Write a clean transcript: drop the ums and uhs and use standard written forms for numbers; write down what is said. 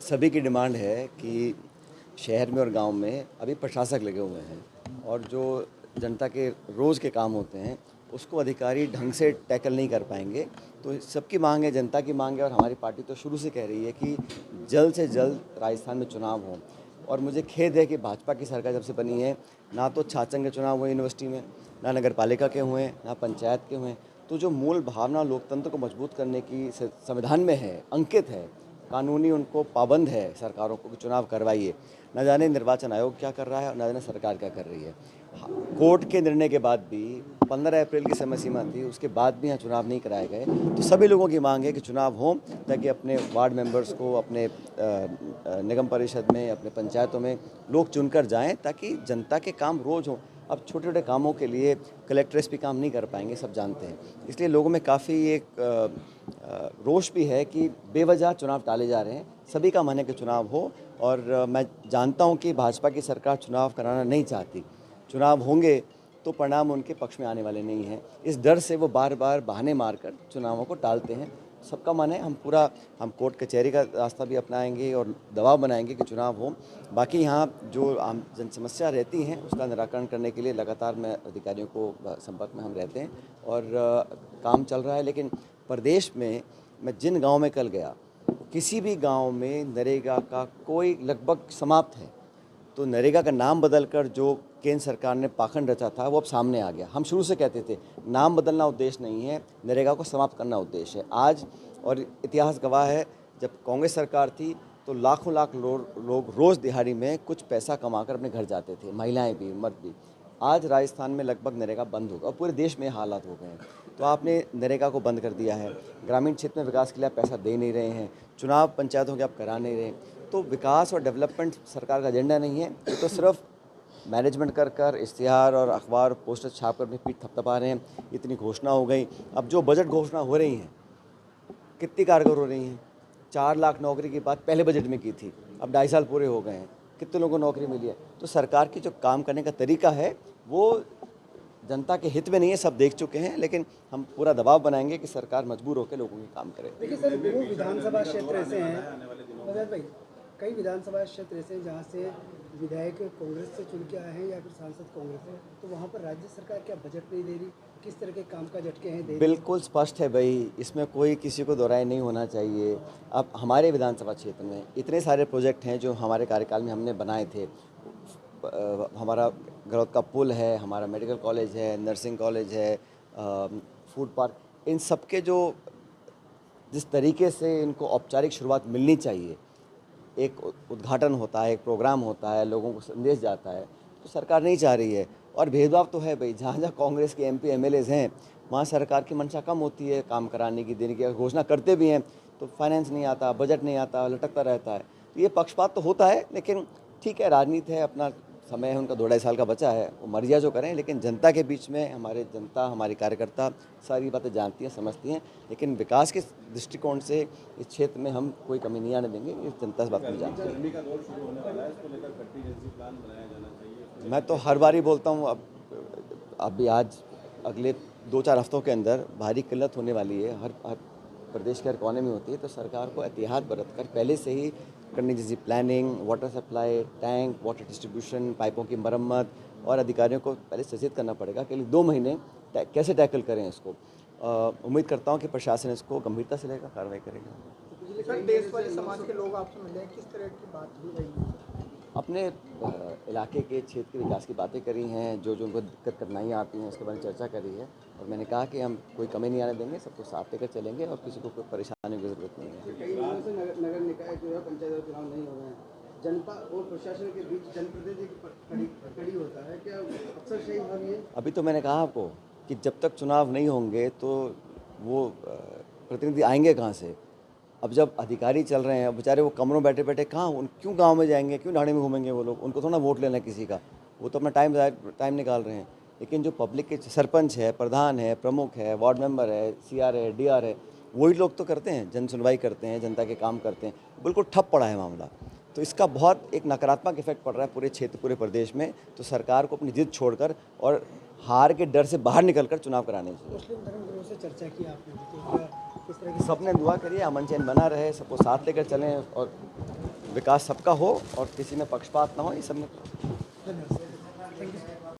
सभी की डिमांड है कि शहर में और गांव में अभी प्रशासक लगे हुए हैं और जो जनता के रोज़ के काम होते हैं उसको अधिकारी ढंग से टैकल नहीं कर पाएंगे। तो सबकी मांग है, जनता की मांग है और हमारी पार्टी तो शुरू से कह रही है कि जल्द से जल्द राजस्थान में चुनाव हो। और मुझे खेद है कि भाजपा की सरकार जब से बनी है ना तो छात्रसंघ के चुनाव हुए यूनिवर्सिटी में, ना नगर पालिका के हुए, ना पंचायत के हुए। तो जो मूल भावना लोकतंत्र को मजबूत करने की संविधान में है, अंकित है, कानूनी उनको पाबंद है सरकारों को कि चुनाव करवाइए। न जाने निर्वाचन आयोग क्या कर रहा है और न जाने सरकार क्या कर रही है। कोर्ट के निर्णय के बाद भी 15 अप्रैल की समय सीमा थी, उसके बाद भी यहाँ चुनाव नहीं कराए गए। तो सभी लोगों की मांग है कि चुनाव हो ताकि अपने वार्ड मेंबर्स को अपने निगम परिषद में, अपने पंचायतों में लोग चुनकर जाएं ताकि जनता के काम रोज़ हों। अब छोटे छोटे कामों के लिए कलेक्ट्रेट्स भी काम नहीं कर पाएंगे, सब जानते हैं। इसलिए लोगों में काफ़ी एक रोष भी है कि बेवजह चुनाव टाले जा रहे हैं। सभी का मन है कि चुनाव हो और मैं जानता हूं कि भाजपा की सरकार चुनाव कराना नहीं चाहती। चुनाव होंगे तो परिणाम उनके पक्ष में आने वाले नहीं हैं। इस डर से वो बार बार बहाने मारकर चुनावों को टालते हैं। सबका मन है, हम कोर्ट कचहरी का रास्ता भी अपनाएंगे और दबाव बनाएंगे कि चुनाव हो। बाकी यहाँ जो आम जन समस्या रहती हैं उसका निराकरण करने के लिए लगातार मैं अधिकारियों को संपर्क में हम रहते हैं और काम चल रहा है। लेकिन प्रदेश में मैं जिन गांव में कल गया, किसी भी गांव में नरेगा का कोई लगभग समाप्त है। तो नरेगा का नाम बदलकर जो केंद्र सरकार ने पाखंड रचा था वो अब सामने आ गया। हम शुरू से कहते थे नाम बदलना उद्देश्य नहीं है, नरेगा को समाप्त करना उद्देश्य है। आज और इतिहास गवाह है, जब कांग्रेस सरकार थी तो लाखों लाख लोग रोज़ दिहाड़ी में कुछ पैसा कमाकर अपने घर जाते थे, महिलाएं भी, मर्द भी। आज राजस्थान में लगभग नरेगा बंद होगा और पूरे देश में हालात हो गए हैं। तो आपने नरेगा को बंद कर दिया है, ग्रामीण क्षेत्र में विकास के लिए आप पैसा दे नहीं रहे हैं, चुनाव पंचायतों के आप करा नहीं रहे। तो विकास और डेवलपमेंट सरकार का एजेंडा नहीं है। ये तो सिर्फ मैनेजमेंट कर इश्तिहार और अखबार पोस्टर छाप कर अपनी पीठ थपथपा रहे हैं। इतनी घोषणा हो गई। अब जो बजट घोषणा हो रही हैं कितनी कारगर हो रही हैं। 4 लाख नौकरी की बात पहले बजट में की थी, अब 2.5 साल पूरे हो गए हैं, कितने लोगों को नौकरी मिली है। तो सरकार की जो काम करने का तरीका है वो जनता के हित में नहीं है, सब देख चुके हैं। लेकिन हम पूरा दबाव बनाएंगे कि सरकार मजबूर होकर लोगों के काम करे। देखिए सर, वो विधानसभा क्षेत्र ऐसे हैं मदन भाई, कई विधानसभा क्षेत्र ऐसे हैं जहाँ से विधायक कांग्रेस से चुन के आए हैं या फिर सांसद कांग्रेस है, तो वहाँ पर राज्य सरकार क्या बजट नहीं दे रही, किस तरह के काम का झटके हैं? बिल्कुल स्पष्ट है भाई, इसमें कोई किसी को दोहराई नहीं होना चाहिए। अब हमारे विधानसभा क्षेत्र में इतने सारे प्रोजेक्ट हैं जो हमारे कार्यकाल में हमने बनाए थे। हमारा गरौद का पुल है, हमारा मेडिकल कॉलेज है, नर्सिंग कॉलेज है, फूड पार्क, इन सब के जो जिस तरीके से इनको औपचारिक शुरुआत मिलनी चाहिए, एक उद्घाटन होता है, एक प्रोग्राम होता है, लोगों को संदेश जाता है, तो सरकार नहीं चाह रही है। और भेदभाव तो है भाई, जहाँ जहाँ कांग्रेस के एमपी एमएलएज हैं वहाँ सरकार की मंशा कम होती है काम कराने की, देने की। घोषणा करते भी हैं तो फाइनेंस नहीं आता, बजट नहीं आता, लटकता रहता है। तो ये पक्षपात तो होता है, लेकिन ठीक है, राजनीति है, अपना समय है, उनका 2-2.5 साल का बचा है, वो मर्जिया जो करें। लेकिन जनता के बीच में हमारे जनता, हमारे कार्यकर्ता सारी बातें जानती हैं, समझती हैं। लेकिन विकास के दृष्टिकोण से इस क्षेत्र में हम कोई कमी नहीं आने देंगे, ये जनता इस बात को जानती है। मैं तो हर बार ही बोलता हूँ, अभी आज अगले 2-4 हफ्तों के अंदर भारी किल्लत होने वाली है, हर प्रदेश के हर कोने में होती है। तो सरकार को एहतियात बरत कर पहले से ही करनी, जैसी planning, water supply, tank, water distribution, पाइपों की मरम्मत, और अधिकारियों को पहले सचेत करना पड़ेगा कि 2 महीने कैसे टैकल करें इसको। उम्मीद करता हूँ कि प्रशासन इसको गंभीरता से लेकर कार्रवाई करेगा। देश वाले समाज के लोग आपसे मिले हैं, किस तरह की बात हुई रही? अपने इलाके के क्षेत्र के विकास की बातें करी हैं, जो जो उनको दिक्कत कठिनाइयाँ आती हैं उसके बारे में चर्चा करी है। और मैंने कहा कि हम कोई कमी नहीं आने देंगे, सबको साथ लेकर चलेंगे और किसी को कोई परेशानी की जरूरत नहीं है। कई दिनों से नगर निकाय जो है, पंचायत चुनाव नहीं हो रहे हैं, जनता और प्रशासन के बीच जनप्रतिनिधि की कड़ी होता है, क्या अक्सर सही हो रही है? अभी तो मैंने कहा आपको कि जब तक चुनाव नहीं होंगे तो वो प्रतिनिधि आएंगे कहाँ से। अब जब अधिकारी चल रहे हैं, बेचारे वो कमरों बैठे बैठे कहाँ, क्यों गांव में जाएंगे, क्यों ढाणी में घूमेंगे वो लोग, उनको थोड़ा वोट लेना है किसी का, वो तो अपना टाइम निकाल रहे हैं। लेकिन जो पब्लिक के सरपंच है, प्रधान है, प्रमुख है, वार्ड मेंबर है, सीआर है, डीआर है, वही लोग तो करते हैं, जन सुनवाई करते हैं, जनता के काम करते हैं। बिल्कुल ठप पड़ा है मामला। तो इसका बहुत एक नकारात्मक इफेक्ट पड़ रहा है पूरे क्षेत्र, पूरे प्रदेश में। तो सरकार को अपनी जिद छोड़कर और हार के डर से बाहर निकलकर चुनाव कराने चाहिए। मुस्लिम धर्मगुरुओं से चर्चा की आपने, किस तरह की सबने दुआ करिए, अमन चैन बना रहे, सबको साथ लेकर चलें और विकास सबका हो और किसी में पक्षपात ना हो, ये सबने धन्यवाद थैंक यू।